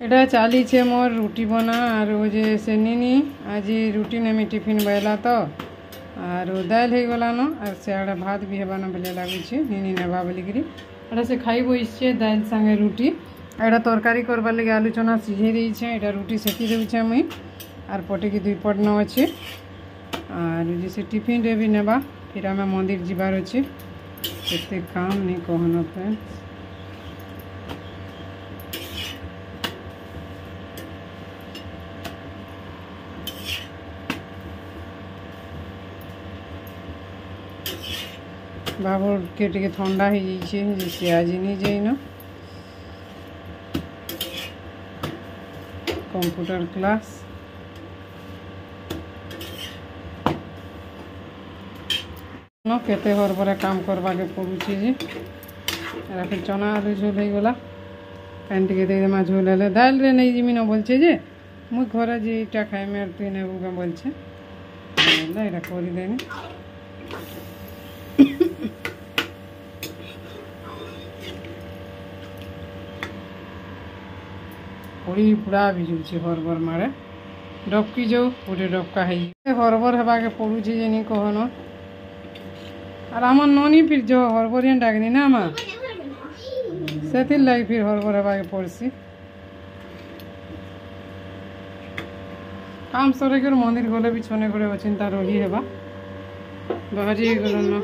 এটা চালিছে মোর রুটি বনা আর ও যে সে নিনি আজ রুটি নেমি টিফিন বেলা তো আর দাইল হয়ে গলান আর সেআড়ে ভাত বি হেবান বেলে লাগুছে নিনি নেবা বলিকি এটা সে খাই বসছে দাইল সাথে রুটি এটা তরকারি করবার লাগে আলু চনা সিঝাই দিয়েছে এটা রুটি সেকি দেছে আমি আর পটে কি দুই পট ন আছে আর যে সে টিফিন রে भी নেবা फिर आम मंदिर जीवार अच्छे एते काम नहीं कहन फ्रेंड्स बाबूर के टे ठंडा हो जाइए सी आज नहीं जाइन कंप्यूटर क्लास केते हरबरे काम करवा के पड़ुचे जे फिर चना आलू झोल हो गला पानी टे देमा झोल हेले दाल रे नहीं जिमी न बोलछे जे मुई घरे जे इटा खाइमे और तुई नेबू के बोलछे एटा करि देनी पड़ी पुड़ा भिजुचे हरबर मारे डबकी जाऊ गोटे डबका है हरबर हेबा के पड़ुचे जे नहीं कहन और आम ननी फिर जो हरबरिया डाकनी ना आम से लगे फिर हरबर हेबा के पड़सी काम सरे कर मंदिर गले भी छने करे अचिंता रही हेबा बाहरी गल न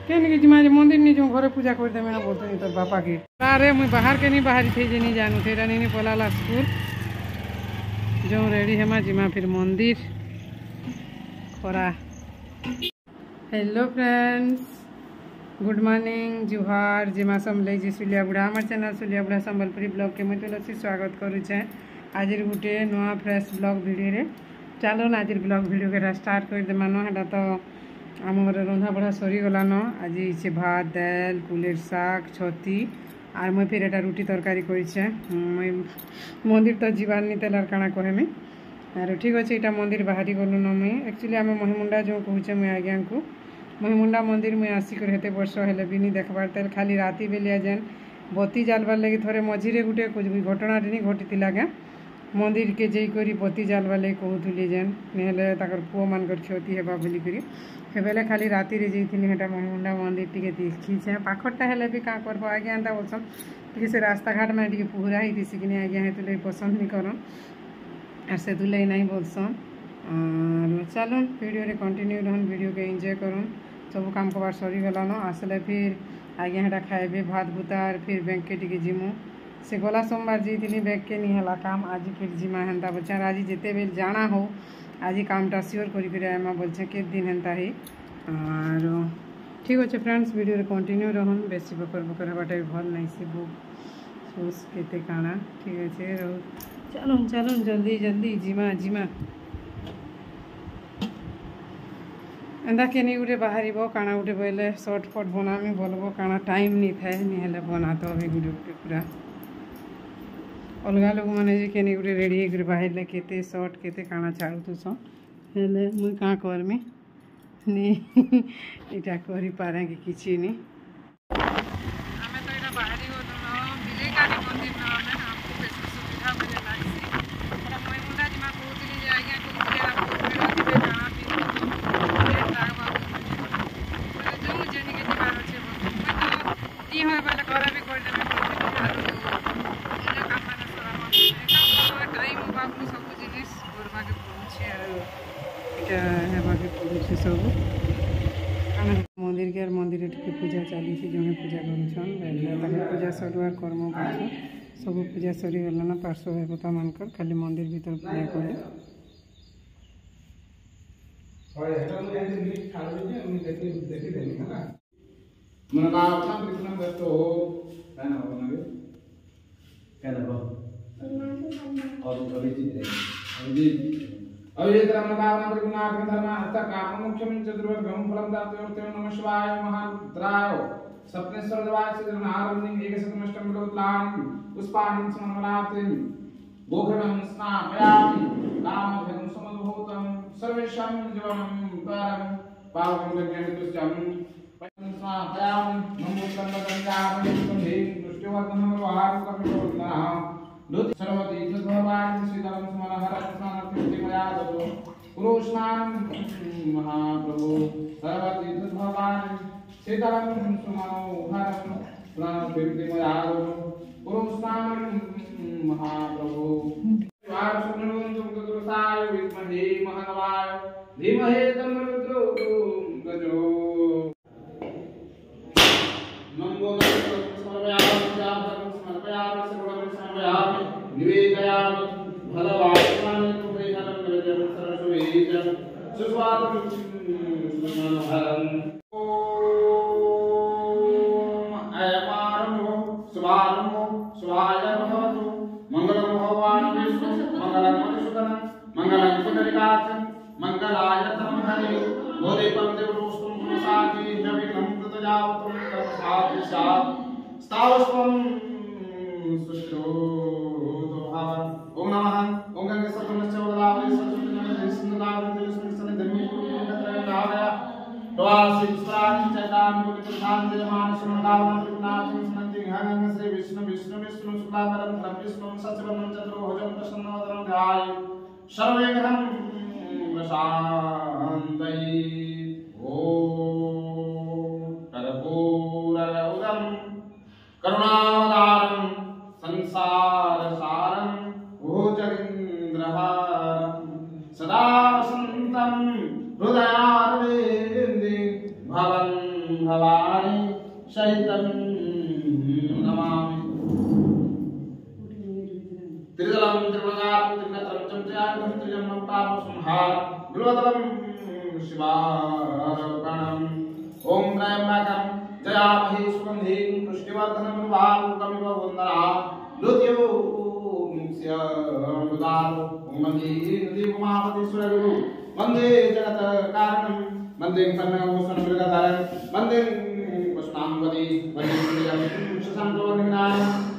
केन के जिमा मंदिर नहीं जो घरे पूजा कर दे मैं बोलते तो बापा के अरे मुई बाहर के नहीं बाहरी थे जे नहीं जानू तेरा नहीं पलाला स्कूल जो रेडी हेमा जिमा फिर मंदिर खरा हेलो फ्रेंड्स गुड मॉर्निंग जुहार जिमा समले जी सुलिया बुढ़ा हमार चैनल सुलिया बुढ़ा संबलपुरी ब्लॉग के मैं तुलसी स्वागत करुचे आज गोटे नुआ फ्रेश ब्लॉग वीडियो रे चलो आज ब्लॉग वीडियो के स्टार्ट कर दे मान है तो आम घर रंधा बढ़ा सरी गलान आज से भात दाल कुलेर शाग छती और मुई फिर एटा रुटी तरकारी करें मुई मंदिर तो जीवार नहीं तेलार काଣା कहमी और ठीक अच्छे यहाँ मंदिर बाहरी गलु न मुई एक्चुअली आम महिमुंडा जो कहूचे मुई आज्ञा को महिमुंडा मंदिर मुई आसिक हेते वर्ष हेले भी नहीं देखबार तेल खाली राति बेलिया जेन बत्ती जालबार लगी थोड़े मझीरे गुटे घटना नहीं घटी क्या मंदिर के जाइकरी बत्ती जालबार लगी कहूली जेन नहीं पुओ मानकर क्षति हेबा बोलिकी हेबेले खाली राति रे जाइथिनी हेटा महिमुंडा मंदिर टिके देखीछे पाखरटा हेले भी का करबो आज्ञा एंता बोलसन टिके से रास्ता घाट में टिके पुहरा हिथिसी कि आज्ञा हेतुले पसंद नहीं करन और से दुलाई नहीं बोलसन और चलो वीडियो रे कंटिन्यू रहन वीडियो के एंजॉय करन सब काम कबार सरी गलान आसले फिर आज्ञा हेटा खाइबे भात भूता और फिर बैंक के टिके जिमु से गला सोमवार जाइथिनी बैंक के नहीं हला काम आज फिर जिमा हेन्ता बोलछे आज जिते बेल जाना हो आज कामटा सियोर करी आमा बोलछे के दिन हेन्ता है और ठीक अच्छे फ्रेंड्स वीडियो रे कंटिन्यू रहन बेसी बकर बकर हबाटा भल नहीं से बुक सोच केते काना ठीक अच्छे रहो चलो चलो जल्दी जल्दी जिमा जिमा एंदा के नहीं गोटे बाहर काଣା गोटे बोले सर्टफट बनामी बोलबो काଣା टाइम नहीं थाए नहीं हेले बना तो अभी गोटे गोटे पूरा अलग लोक मैंने के नहीं गोटे रेडी होकर बाहर केते सर्ट केते काଣା छाड़ू तो हेले मुई क्या करमी नहीं इटा करी पारे कि किछि नहीं आमे तो इटा बाहरी गलु न विवेकानंद मंदिर न आमे हमको बेसी सुविधा मिले लागसी हमरा महिमुंडा जिमा कहउतली जे आज्ञा को तेरा बहुत भिड़ दिबे जाना भी लेट लागबा बोले जो जेनी के जिमा रछे मैं तो दी होय वाला घर भी कर देबे काम माने सरा टाइम बाबू सब जिनिस करबा के पहुंचे इटा हेबा के पहुंचे सब मंदिर के मंदिर टिके पूजा चली जो पूजा करुन पूजा सरुआर कर्म कर सब पूजा सरी गलान पार्श्व देवता मानकर खाली मंदिर भीतर पूजा कले अविजेतरं नकावनं त्रिगुणात् धर्मात् काममुख्यं चतुर्वर्गं फलं दातुर्ते नमः शिवाय महारुद्राय सप्नेश्वर देवाय श्रीधरनारण्यं एकशतमष्टं विलोत्लां पुष्पाणि समन्वनाथं गोघनं स्नापयामि कामभयं समद्भूतं सर्वेषां जीवनं परं पावनं गण्यन्तुष्टं पयं स्नापयामि नमो तन्मगङ्गामयं दृष्टिवर्धनं व्यवहारं कपिलोत्तमः द्वितीय सर्वती भगवान सीताराम स्मरहर स्नानार्थी मया दो पुरुषनाम महाप्रभु सर्वती भगवान सीताराम स्मरहर स्नानार्थी मया दो पुरुषनाम महाप्रभु वार सुमनों चतुर्साय विद्महे महानवाय धीमहि तन्नो रुद्रो गजो नमो निवेदयामि भलवासनानि तुमैहनं निवेदनं सरस्वतीजं सुस्वादं सुमनोहरम् ॐ अयमारम्भो शुभारम्भो शुभाय भवतु मङ्गलं भगवान् विष्णु मङ्गलं मधुसूदनं मङ्गलं पुण्डरीकाक्षं मङ्गलाय तमहरि मोदीपं देवरोष्टं पुरुषाति नवीनं कृतजावतं तत्साधि सात् स्तावस्वं सुश्रोतो भवन ओम नमः ओम गंगे सतमश्च वदावली सरस्वती नमः सिंहनावं विष्णुसने धर्मी पुण्यत्रय नावया प्रवासी स्त्राणि चैतान पुरुषान जयमान सुमदावन विनाथं सनंति गंगे श्री विष्णु विष्णु विष्णु शुक्लापरं ब्रह्म विष्णु सच्चिदानंद चतुर्भुजं प्रसन्नवदनं ध्याय सर्वविघ्नं प्रशान्तये ओम कर्पूरगौरं करुणावतारं संसारसारं भुजगेन्द्रहारं सदा वसन्तं हृदयारविन्दे भवं भवानी सहितं नमामि त्रिदलं त्रिभुजां त्रिनेत्रं चन्द्रयानं त्रिजन्मं पापसंहार बिल्वदलं शिवार्पणम् ओम त्र्यंबकं जयामहि सुगन्धिं पुष्टिवर्धनं उर्वारुकमिव वन्दना मृत्यो मुक्स्यमृतारो ओम वन्दे नदीमुमापतिश्वरगुरु वन्दे जगत्कारणं वन्दे कर्णगोसनमृगधरं वन्दे कृष्णांवदे वन्दे शशाङ्कवर्णिनां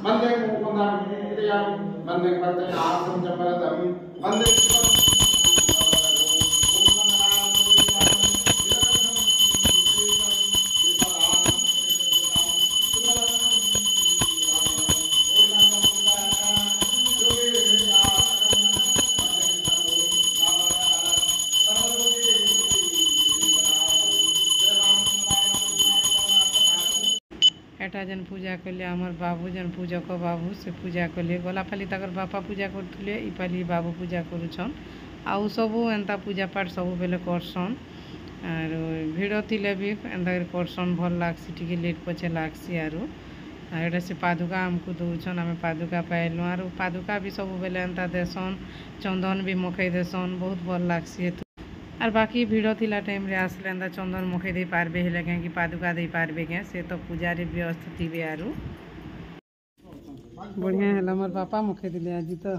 वन्दे मुकुन्दं हृदयं वन्दे भक्तनाथं च परतं वन्दे एटा जन पूजा कले आमर बाबू जन पूजक बाबू से पूजा कले गला पाली तकर बापा पूजा करथुले ई पाली बाबू पूजा करूछन आउ सब एंता पूजा पाठ सब बेले करसन आरो भिड़ थिले भी एंता करसन भल लागसी टिके लेट पछे लागसी आरो एटा से पादुका हमको दउछन आमे पादुका पाइलु आरो पादुका भी सब बेले एंता देसन चंदन भी मखै देसन बहुत भल लागसी और बाकी भिड़ थिला टाइम रे आसले एंता चंदन मुखे दे पारबे हेले कि पादुका दे पारबे के से तो पूजा रे व्यस्त थिबे आरो बढ़िया है हमर पापा मुखे दिले आज तो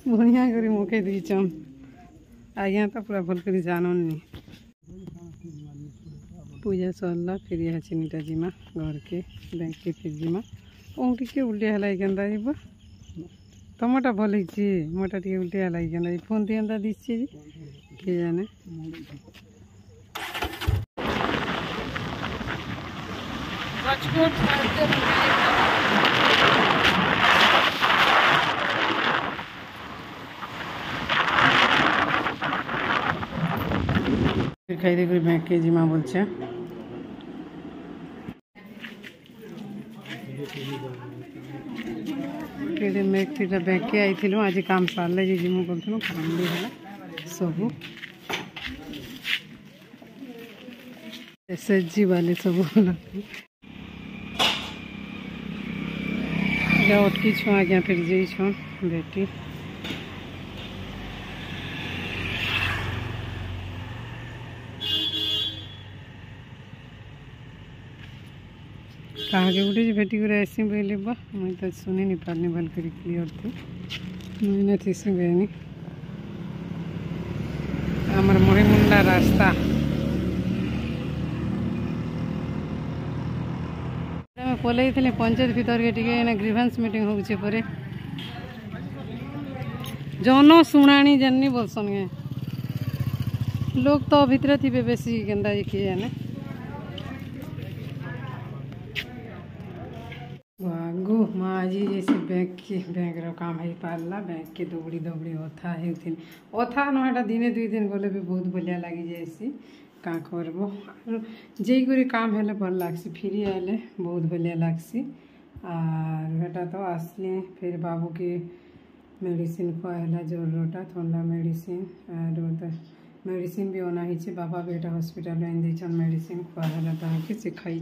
बढ़िया करी मुखे दीचन आज्ञा तो पूरा भल करी जानन नी पूजा सरला फिर यहाँ चिनीटा जिमा घर के बैंक के फिर जिमा ओंटी के उल्टे हलाई केंदा जीवा तमटा भल होती मोटा टे उल्टे हलाई केंदा फोन ती एंता दिच्छे जी के जाने খাই দিয়ে করে ব্যাংকে জিমা বলছে মেঘটা ব্যাংকে আইছিল আজ কাম সারলে যে জিমু করছিল কাম ବି ହେଲା ସବୁ एसएचजी वाले ସବୁ ହେଲା ଅଟକି ଛୁଆ ଆଜ୍ଞା ଫେରି ଯାଇଛନ୍ ବେଟି कहा गोटे भेटी कर आसी बोले बा मुझे तो सुनी नहीं पारनी भल कर क्लीयर थी मुझे थी बेनी आमर महिमुंडा रास्ता पलई थे पंचायत भीतर के टिके ग्रीवेंस मीटिंग होचे परे जन शुणाणी जाननी बोलसन गे लोग तो भितर थी बेसी केन्दा किए जाने वागु माँ आज जैसे बैंक काम हो पारा बैंक के दौड़ी दौड़ी अथा होती अथा ना दिने 2 दिन गले भी बहुत बढ़िया लगी जाएसी का करबो जेकरी काम हेले भल लागसी फ्री आले बहुत बढ़िया लागसी और बेटा तो आसले फिर बाबू के मेडिसिन खुआला ज्वरटा ठंडा मेडिसिन और मेडिसिन भी अना ही बाबा बेटा हॉस्पिटल आन मेडिसिन खुआला ताकि से खाई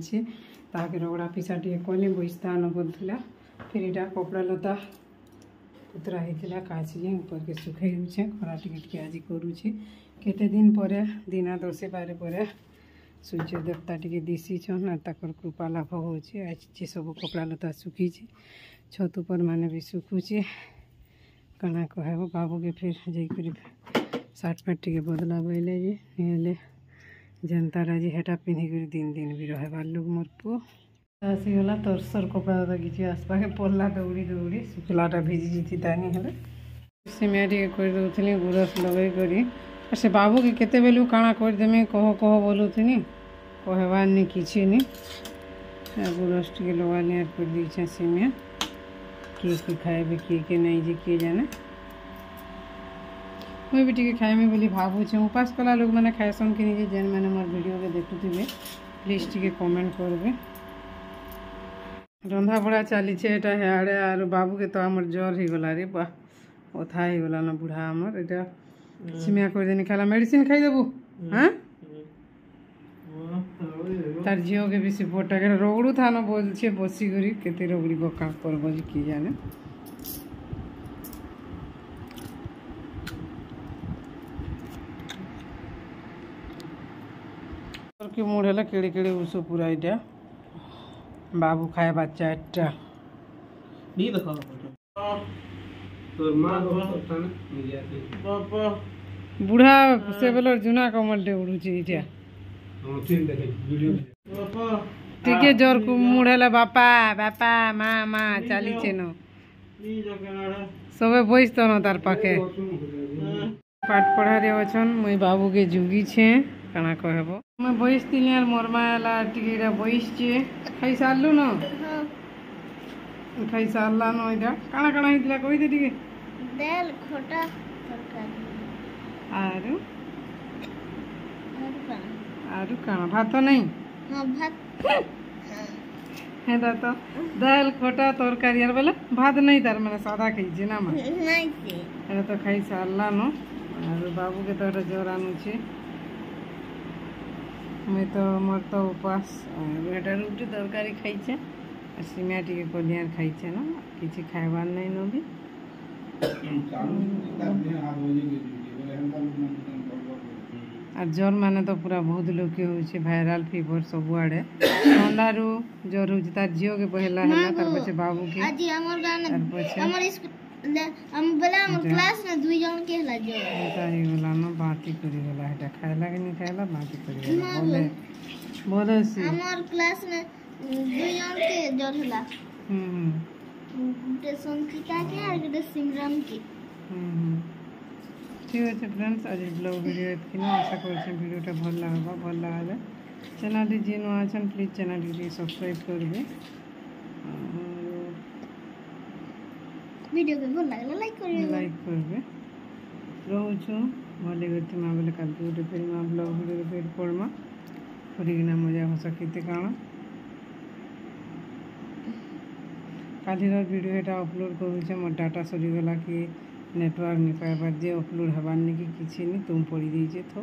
ताकि रगड़ा पिसा टे कले बसता न बोलूला फिर इटा कपड़ा लता उतरा होता काची ऊपर के सुखई दूचे खरा टिके आज करुचे केते दिन पर दिन 10-12 पर सूर्य देवता टिके दिशीछन ताकर कृपा लाभ होचे आज सब कपड़ा लता सुखी छत ऊपर माने भी सुखुचे कना कहब बाबू के फिर जाकर सार्ट पैंट टिके बदला बोले जे जनता राजी हेटा पिंधिक दिन भी रहे लोग मोर पु आसीगला तरसर कपड़ा किसी आसपाके पड़ला दौड़ी दौड़ी शुखलाटा भिजी जी तानी हेले सिमिया टिके कर दउथनी गुरस लगे करी से बाबू के केते बेलू काना कर देमे कह बोलुथनी कहबार नहीं किसी नहीं गुरस टिके लगा लिया कर दी सिमिया किए खाए किए नहीं जे किए जाने मुझे भी टिके खाए बोली भावुचे उपास कला लोग मैंने खाएसन कि नहीं जेन मैंने मोर वीडियो के देखुवे प्लीज टिके कमेंट करबे रंधा बड़ा चली हेड़े और बाबू के तो आमर ज्वर हो गला रे बा अथा हो गला ना बुढ़ा आमर एटा सिमिया कर देनी खाला मेडिसिन खाई देबू हाँ तार झील के भी पोटा के रगड़ू था ना बोलछे बसी करी केते रगड़ी बका करब जे की जाने कि मुड़ेला केड़े केड़े उसो पूरा इटा बाबू खाए बच्चा एटा नहीं देखो तो मां दोस्त था ना पापा बुढ़ा से बेलर जुना कमल डे उड़ुची इटा हम ठीक देखे वीडियो पापा टिके जोर को मुड़ेला बापा बापा मामा चाली चेनो नी जगनाडा सबे बइस तो न तार पाखे पाठ पढ़ा रे अछन मुई बाबू के जुगी छे काना कहबो मैं बइस तिली यार मोरमा आला टिकेरा बइस छे खाई सारलु न खाई सारला न इदा काना काना हितला कहि दे टिके दाल खोटा तरकारी आरु काना भात नहीं हाँ भात है तो दाल खोटा तरकारी यार बोले भात नहीं तार मैंने सादा खाई छे ना मां नहीं से तो खाई सारला न और बाबू के तो ज्वर आनु छे मैं तो मोर तो उपास बेटा रुटी तरकारी खाई छे और सिमिया टिके कलियार खाई छे ना किसी खाइबार नहीं न भी और ज्वर माने तो पूरा बहुत लोग के होचे वायरल फीवर सब आड़े ठंडा रु ज्वर होचे तार झियो के पहला हैला तार पछे बाबू के आज हमर गाना हमर स्कूल हम बोला हमर क्लास में 2 जन के हला जो एटा ही वाला न बाती करी वाला हेटा खाइला कि नहीं खाइला बाती करी वाला बोले बोले से हमर क्लास में 2 जन के ज्वर हला ते संकिता के और के सिमरन के ठीक है फ्रेंड्स आज ब्लॉग वीडियो एतकिन आशा करछे वीडियोटा भल लागबा भल लागले चैनल जे न आछन प्लीज चैनल के सब्सक्राइब करबे वीडियो के भल लागले लाइक करबे रहूछु भले गति मां बोले काल के फिर मां ब्लॉग वीडियो फिर पड़मा फरीना मजा हो सकिते काना कालीर वीडियो एटा अपलोड करूचे मोर डाटा सरी गला कि नेटवर्क नहीं पाइबार जे अपलोड हबार नहीं कि किसी नहीं तुम पड़ी दीजिए तो